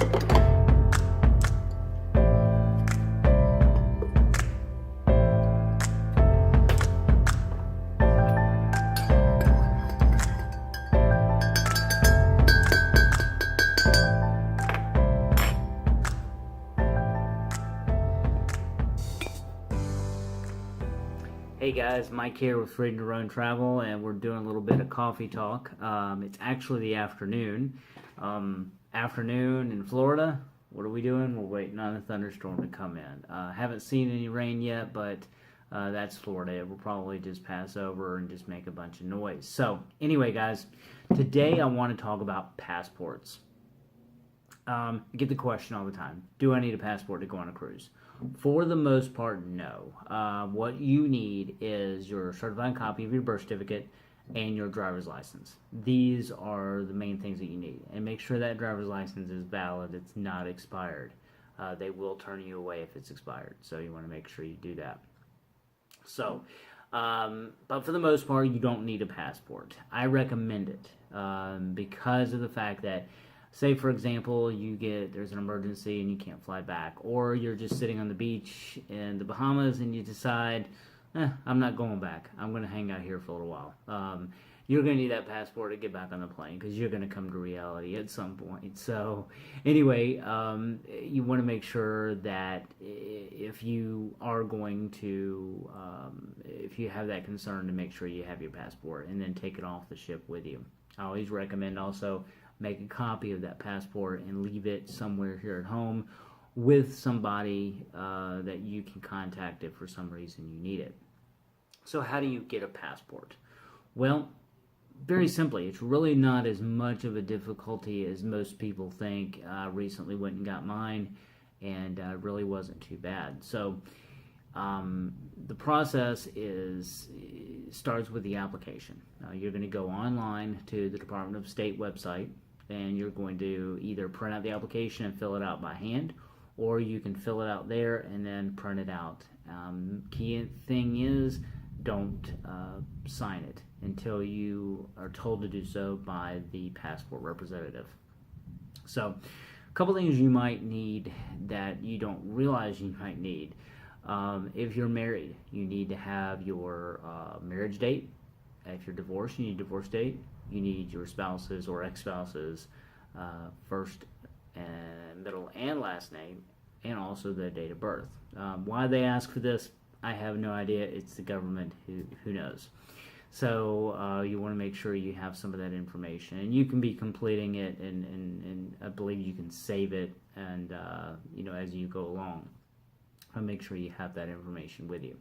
Hey guys, Mike here with Freedom to Run Travel, and we're doing a little bit of coffee talk. It's actually the afternoon. Afternoon in Florida. What are we doing? We're waiting on a thunderstorm to come in. Haven't seen any rain yet, but that's Florida. It will probably just pass over and just make a bunch of noise. So anyway, guys, today I want to talk about passports. I get the question all the time, do I need a passport to go on a cruise? For the most part, no. What you need is your certified copy of your birth certificate and your driver's license. These are the main things that you need. And make sure that driver's license is valid, it's not expired. They will turn you away if it's expired, so you want to make sure you do that. So, but for the most part, you don't need a passport. I recommend it because of the fact that, say for example, there's an emergency and you can't fly back, or you're just sitting on the beach in the Bahamas and you decide, I'm not going back. I'm going to hang out here for a little while. You're going to need that passport to get back on the plane because you're going to come to reality at some point. So anyway, you want to make sure that if you are going to, if you have that concern, to make sure you have your passport and then take it off the ship with you. I always recommend also make a copy of that passport and leave it somewhere here at home with somebody that you can contact if for some reason you need it. So how do you get a passport? Well, very simply, it's really not as much of a difficulty as most people think. I recently went and got mine, and it really wasn't too bad. So the process starts with the application. You're going to go online to the Department of State website, and you're going to either print out the application and fill it out by hand, or you can fill it out there and then print it out. Key thing is, don't sign it until you are told to do so by the passport representative. So, a couple things you might need that you don't realize you might need. If you're married, you need to have your marriage date. If you're divorced, you need a divorce date. You need your spouse's or ex-spouse's first and middle and last name, and also the date of birth. Why they ask for this, I have no idea. It's the government who knows. So you want to make sure you have some of that information, and you can be completing it, and I believe you can save it, and as you go along, and make sure you have that information with you.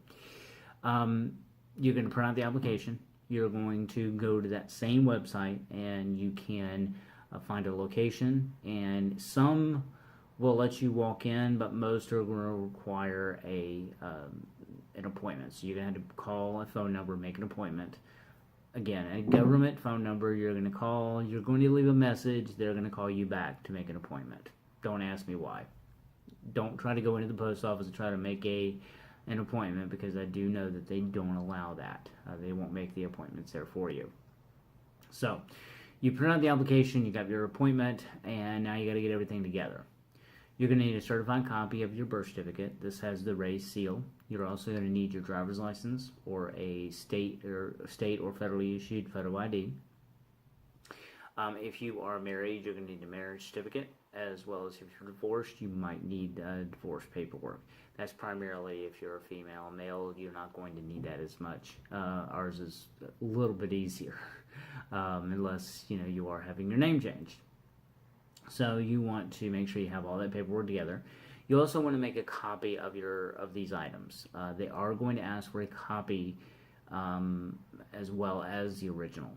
You're going to print out the application. You're going to go to that same website, and you can find a location, and some will let you walk in, but most are going to require an appointment. So you're going to have to call a phone number, make an appointment. Again, a government phone number, you're going to call, you're going to leave a message, they're going to call you back to make an appointment. Don't ask me why. Don't try to go into the post office and try to make an appointment, because I do know that they don't allow that. They won't make the appointments there for you. So you print out the application, you got your appointment, and now you got to get everything together. You're going to need a certified copy of your birth certificate. This has the raised seal. You're also going to need your driver's license or a state or federally issued photo ID. If you are married, you're going to need a marriage certificate, as well as if you're divorced, you might need divorce paperwork. That's primarily if you're a female. Male, you're not going to need that as much. Ours is a little bit easier, unless you are having your name changed. So you want to make sure you have all that paperwork together. You also want to make a copy of these items. They are going to ask for a copy as well as the original.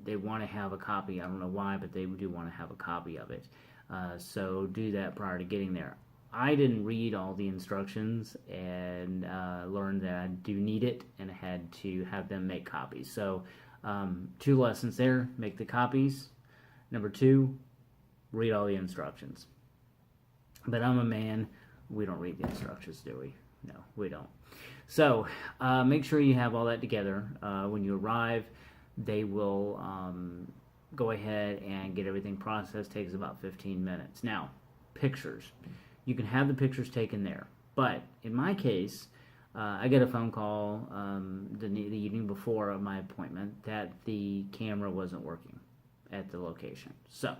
They want to have a copy. I don't know why, but they do want to have a copy of it. So do that prior to getting there. I didn't read all the instructions and learned that I do need it, and I had to have them make copies. So 2 lessons there: make the copies. Number 2, read all the instructions. But I'm a man. We don't read the instructions, do we? No, we don't. So make sure you have all that together. When you arrive, they will go ahead and get everything processed. Takes about 15 minutes. Now, pictures. You can have the pictures taken there. But in my case, I get a phone call the evening before of my appointment that the camera wasn't working at the location. So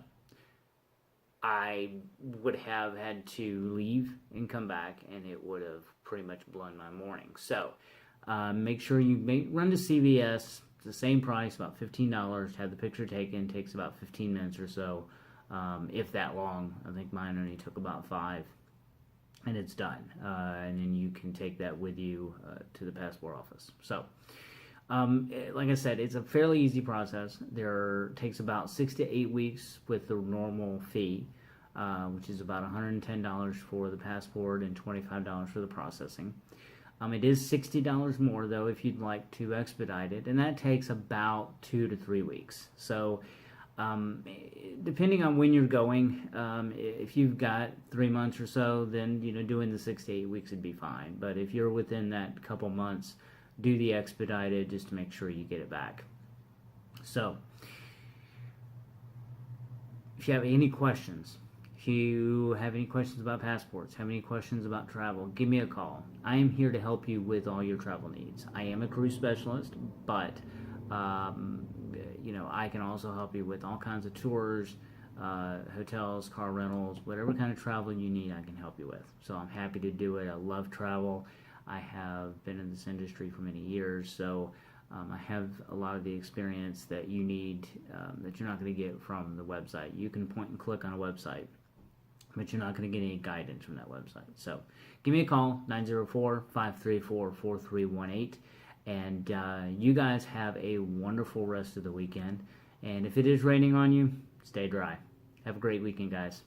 I would have had to leave and come back, and it would have pretty much blown my morning. So make sure you run to CVS. It's the same price, about $15 to have the picture taken. Takes about 15 minutes or so, if that long. I think mine only took about 5. And it's done. And then you can take that with you to the passport office. So, like I said, it's a fairly easy process. Takes about 6 to 8 weeks with the normal fee, which is about $110 for the passport and $25 for the processing. It is $60 more, though, if you'd like to expedite it. And that takes about 2 to 3 weeks. So, depending on when you're going, if you've got 3 months or so, then doing the 6 to 8 weeks would be fine. But if you're within that couple months, do the expedited just to make sure you get it back. So, if you have any questions, about passports, have any questions about travel, give me a call. I am here to help you with all your travel needs. I am a cruise specialist, but I can also help you with all kinds of tours, hotels, car rentals, whatever kind of travel you need, I can help you with. So I'm happy to do it. I love travel. I have been in this industry for many years, so I have a lot of the experience that you need that you're not going to get from the website. You can point and click on a website, but you're not going to get any guidance from that website. So give me a call, 904-534-4318. And you guys have a wonderful rest of the weekend. And if it is raining on you, stay dry. Have a great weekend, guys.